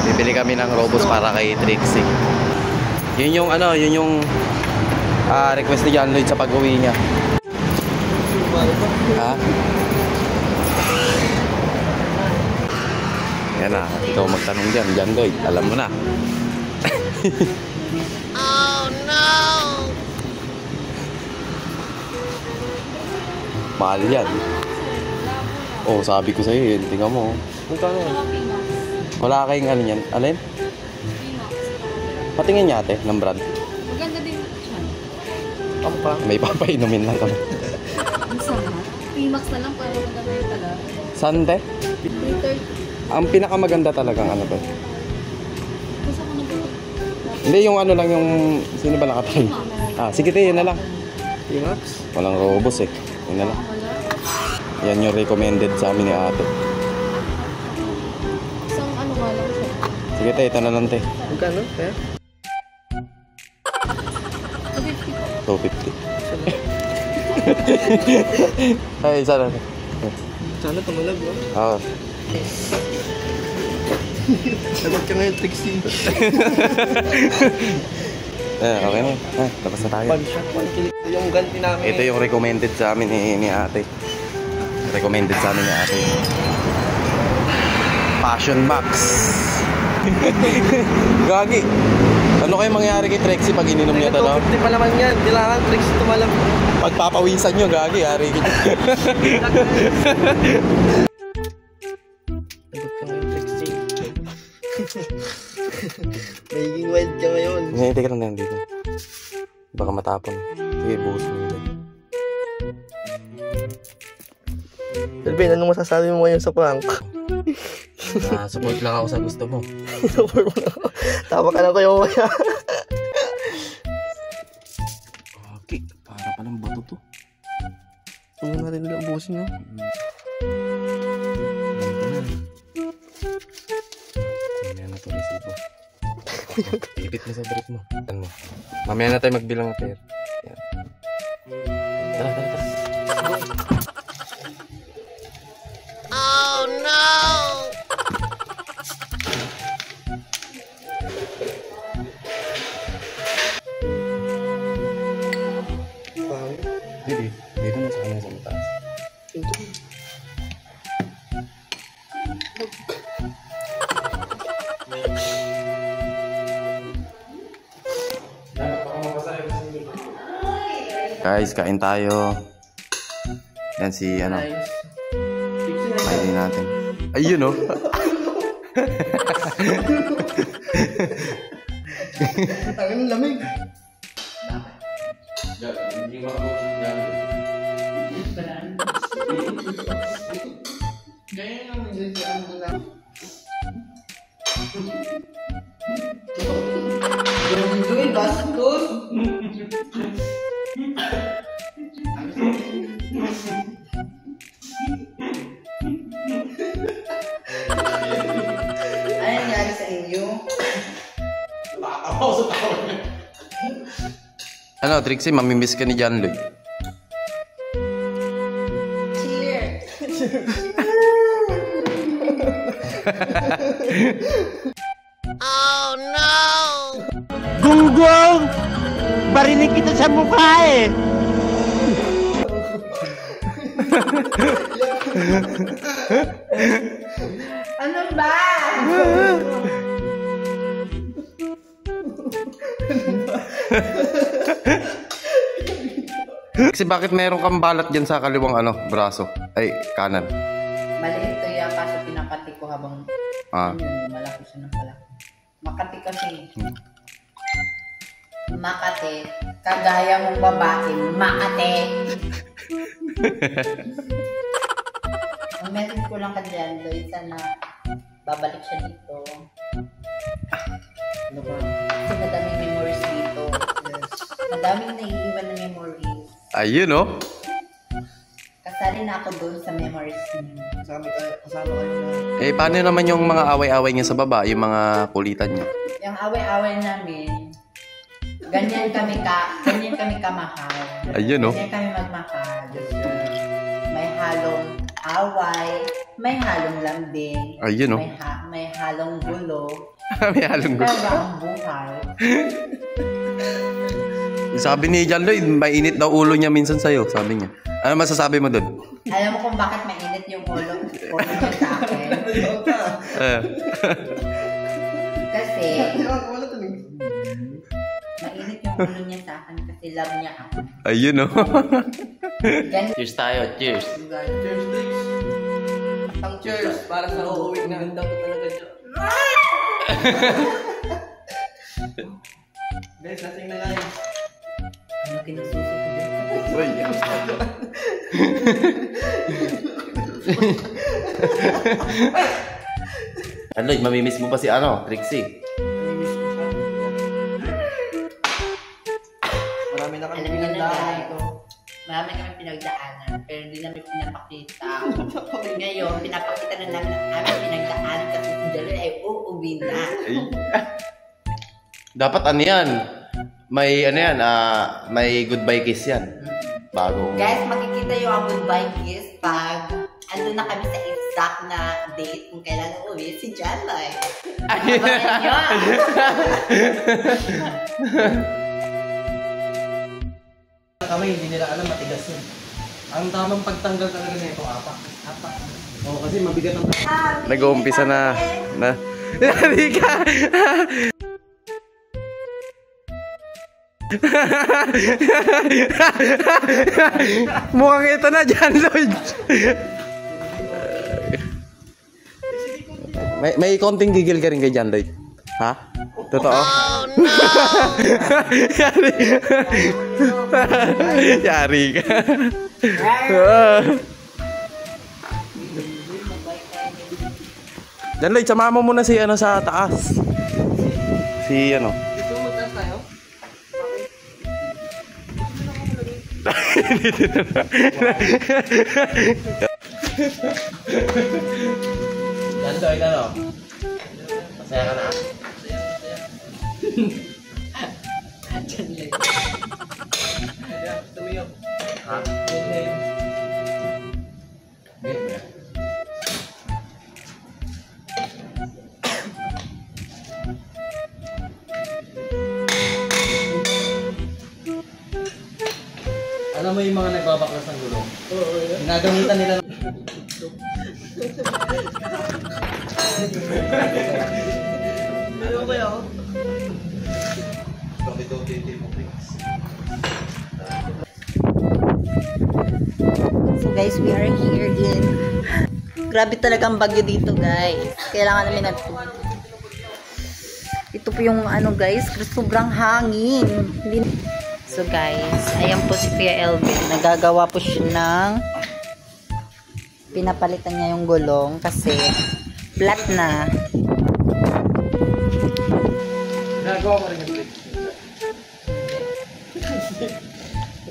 Bibili kami ng Robos para kay Trixie. Yun yung ano, yun yung request ni John Lloyd sa pag-uwi niya. Ha? Yan na, ikaw magtanong dyan, John Lloyd. Alam mo na. Oh no! Mahal yan. Oh, sabi ko sa'yo yun. Tingnan mo. Magkano yan? Wala kayong ano yan. Alin? Patingin niya ate ng brand. Maganda din siya. Pampang. May papainumin lang kami. Ang sama. Pimax na lang para maganda yung talaga. Sante? 330. Ang pinakamaganda talagang ano ba? Gusto ko na ba? Hindi, yung ano lang yung... Sino ba nakatay? Sige te, yun na lang. Pimax? Walang Robos eh. Yun na lang. Wala. Yan yung recommended sa amin ni ate. Isang ano nga lang siya. Sige te, ito na lang te. Magkano? Kaya? 250 po. 250. Ay, isa na. Sana tumalag, bro. Oo. Sagot ka ngayon, Trixie. Okay na. Tapos na tayo. One shot, one kill. Ito yung ganti namin. Ito yung recommended sa amin ni ate. Recommended sa amin ni ate. Passion Max. Gagi. Ano kayo mangyari kay Trixie pag ininom niya ito, no? 250 pa naman yan. Kailangan Trixie tumalag. Pagpapawisan nyo, Gagi, hari. Sagot ka ngayon, Trixie. Magiging wild ka ngayon. Hindi ka lang dito. Baka matapon. Sige, buhos mo yun. Delvin, anong masasabi mo ngayon sa prank? Support lang ako sa gusto mo. Support mo na ako. Tama ka lang kayo mamaya. Okay, para palang bato to. Huwag natin nila ubusin, no? Mamaya na ito resibo. Ipit mo sa brief mo. Ano? Mamaya na tayo magbilang ng pera. Yan. Tara, tara, tara. Oh no! Dito, dito na sa kanila sa mataas. Guys, kain tayo. Yan si ano. Kain natin. Ayun oh. Ang lamig. Ano nangyari sa inyo? Ano, Trixie, mamimiss ka ni John Lloyd. Cheer! Oh no! Gunggong! Barinig kita sa mukha eh! Ano ba? Kasi bakit meron kang balat dyan sa kaliwang ano, braso? Ay, kanan. Maliit to yan kaso pinakati ko habang malaki siya ng palaki. Makati kasi. Makati. Kagaya mong babae. Makati. Ang message ko lang ka dyan, Lloyd, sana babalik siya dito. Ano ba? Kasi madaming memories dito. Yes. Madaming naiiwan na memories. Ayun oh. Kasali na ako doon sa memories niyo. Kasama kayo na. Eh, paano naman yung mga away-away niya sa baba? Yung mga kulitan niya? Yung away-away namin, ganyan kami kamahal. Ayun, no? Ganyan kami magmahal. May halong away, may halong lambing, Ayun, oh. may halong gulo. May halong gulo. Kaya ang buhay. Sabi ni John Lloyd, mainit daw ulo niya minsan sa'yo, sabi niya. Ano masasabi mo doon? Alam mo kung bakit mainit yung ulo niya sa akin? Kasi, mainit yung ulo niya sa akin kasi love niya ako. Ayun, oh. Ganun. Cheers tayo, cheers. Cheers, Trix. Ang cheers para sa uuwi na handa ko talaga dyan. Guys, lasing na kayo. Ano kinasusi ko dyan? Uy, John Lloyd, mamimiss mo pa si Trixie. Marami na kami Alam niyo na pinagdaan. ito. Marami kami pinagdaanan, pero hindi namin pinapakita. Ngayon, pinapakita na namin ang aming pinagdaanan kasi si Jalil ay uuwi na. Dapat yan? May may goodbye kiss yan. Bago. Guys, makikita yung ang goodbye kiss pag ando na kami sa exact na date kung kailan uuwi si Jalil. Abangan nyo! Kami, hindi nila alam, matigas yun. Ang tamang pagtanggal talaga nito, apak. Oo, kasi mabigat ang... Nag-uumpisa na. Hindi ka. Mukhang ito na, John Lloyd. May konting gigil ka rin kay John Lloyd. Ha? Totoo? Oh no! Yari ka. John Lloyd, samahan mo muna si sa taas. Si Dito mo taas tayo? John Lloyd, masaya ka na? Jalil. Tumiyok. Ha? Alam mo yung mga nagbabaklas ng gulong? Oo. Ginagamitan nila ng... Ano kaya ako? So guys, we are here in... Grabe talagang bagyo dito guys. Kailangan namin ito po yung guys, sobrang hangin. So guys, ayan po si Kuya Elvin. Nagagawa po siya ng... Pinapalitan niya yung gulong kasi flat na. Nagawa ko rin yung trip.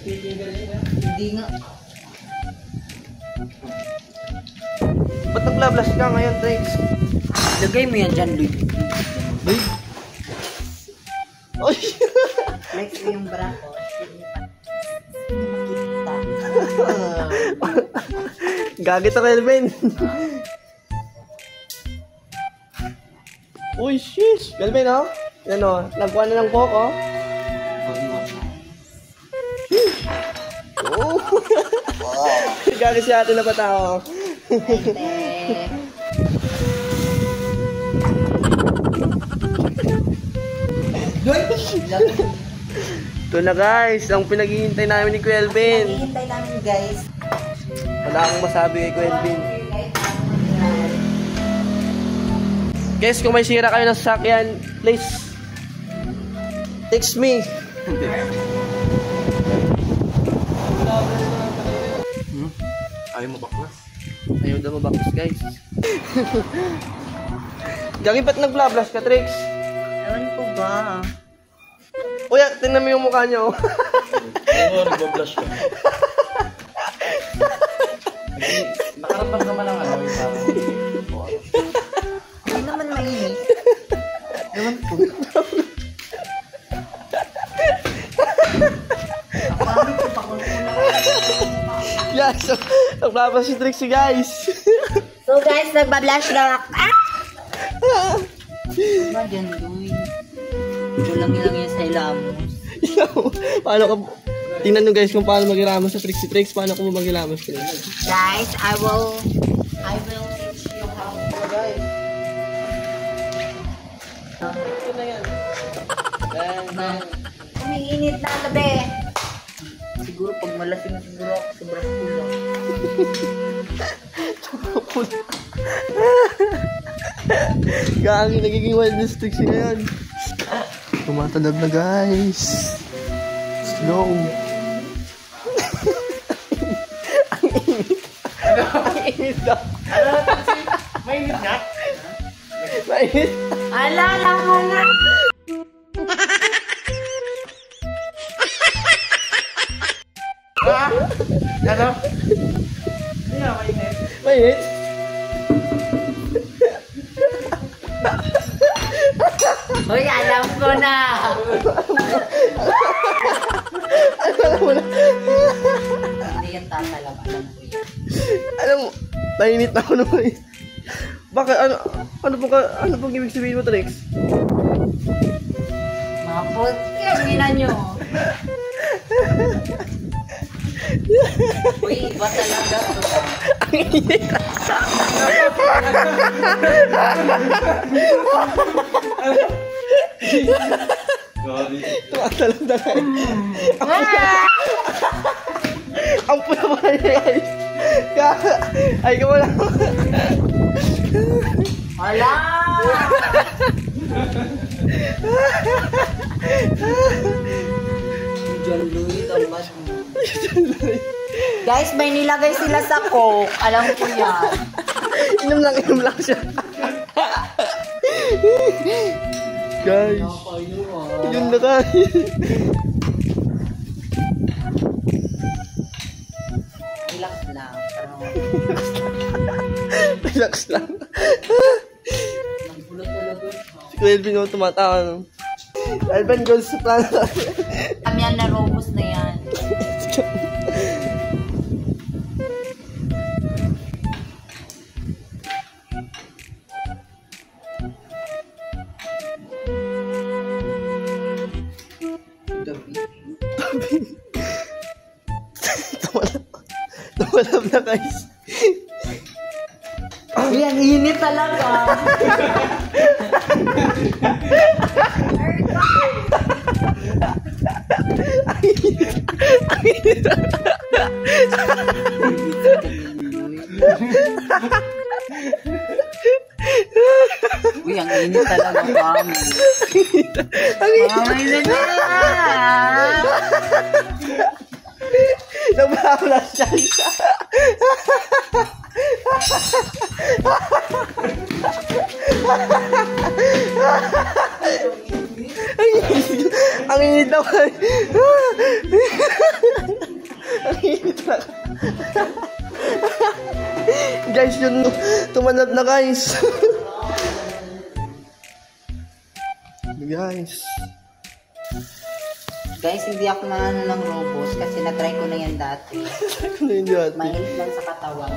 Hindi nga. Ba't naglablas ka ngayon, Trix? Lagay mo yan dyan, Lloyd. Lloyd? Oy! Flex mo yung bra ko. Gagit ako, Elvin. Uy, shish! Elvin, oh. Yan, oh. Nagkuha na ng coke, oh. Shish! Oh! Gagit si ate na pa tao. Ito na guys, ang pinaghihintay namin ni Kuya Elvin. Hintay namin guys. Wala akong masabi kay Kuya Elvin. Guys, kung may sira kayo ng sasakyan, please text me. Ayaw mo baklas? Ayaw daw mabakos guys. Gagi, ba't nag-blablas ka, Trix? Ewan ko ba? Uy, tingnan mo yung mukha niyo. Oo, nag-blush ka. Nakarapan naman ang yung tao. Hindi naman mainit. Ewan ko. Pangit ko pa kung Yeah, so Nagbabas si Trixie, guys. So guys, nagbablash na ako. Ah! Diyan, Luy. Kulang-ilang yan sa ilamos. Paano ka... Tingnan nyo guys kung paano mag-iramos sa Trixie Tricks. Paano ko mag-iramos ko? Guys, I will teach you how to guys. Ito na yan. Umiinit na gabi. Siguro pag malasing na siguro ako, sobrang kulang. Gagi, nagiging wildness Trixie na yan. Tumatalab na guys. Slow. Ang init daw. Mainit nga? Mainit. Alala mo na! Ano? Mainit. Uy, alam ko na! Alam mo na. Hindi yan tatalab, alam ko yan. Alam mo, mainit na ako naman eh. Bakit? Ano pong ibig sabihin mo, Trix? Mga puti, ang gina nyo. Uy, iba talaga to. Ang init. Tumatalab na kayo. Ang pula-pula niya guys. Ay, ka wala. Hala! Diyan, Louie, tamas mo. Guys, may nilagay sila sa Coke. Alam ko yan. Inom lang siya. Guys, yun na guys. Relax lang. Relax lang. Nagbulot talaga. Si Kuya Elvin yung tumatawa. No? Elvin goes sa plan. Kami yan na robust na yan. Tumalab na guys. Uy, ang init talaga. Ang init. Uy, ang init talaga kami. Ang init. Ay, na. Nagbabalas siya. Ang init naman. Ang init talaga. Guys, yun, tumanap na guys. Guys. Guys, hindi ako maano ng robos kasi na-try ko na yan dati. Ano yun yun? Mainit lang sa katawan.